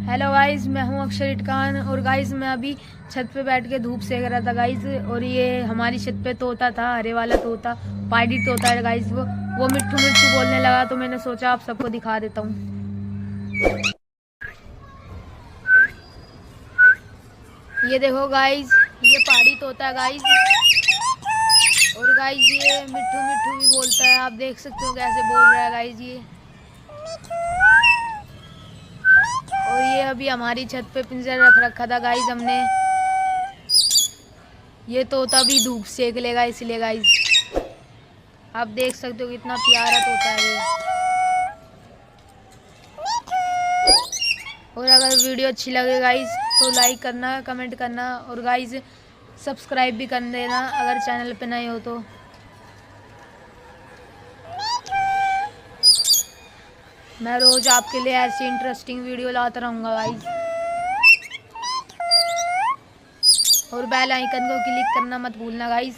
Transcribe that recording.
Hello guys, मैं हूं अक्षरित खान और गाइज मैं अभी छत पे बैठ के धूप सेक रहा था गाइज। और ये हमारी छत पे तोता था, हरे वाला तोता, पाड़ी तोता है गाइज। वो मिट्ठू मिट्ठू बोलने लगा तो मैंने सोचा आप सबको दिखा देता हूँ। ये देखो गाइज, ये पहाड़ी तोता है गाइज। और गाइज ये मिट्ठू मिट्ठू भी बोलता है, आप देख सकते हो कैसे बोल रहा है गाइज ये। और ये अभी हमारी छत पे पिंजरा रख रखा था गाइज हमने। ये तोता भी धूप सेक लेगा इसलिए गाइज। आप देख सकते हो कितना प्यारा तोता है ये। और अगर वीडियो अच्छी लगे गाइज तो लाइक करना, कमेंट करना और गाइज सब्सक्राइब भी कर देना अगर चैनल पे नए हो तो। मैं रोज आपके लिए ऐसी इंटरेस्टिंग वीडियो लाता रहूँगा गाइज। और बेल आइकन को क्लिक करना मत भूलना गाइज।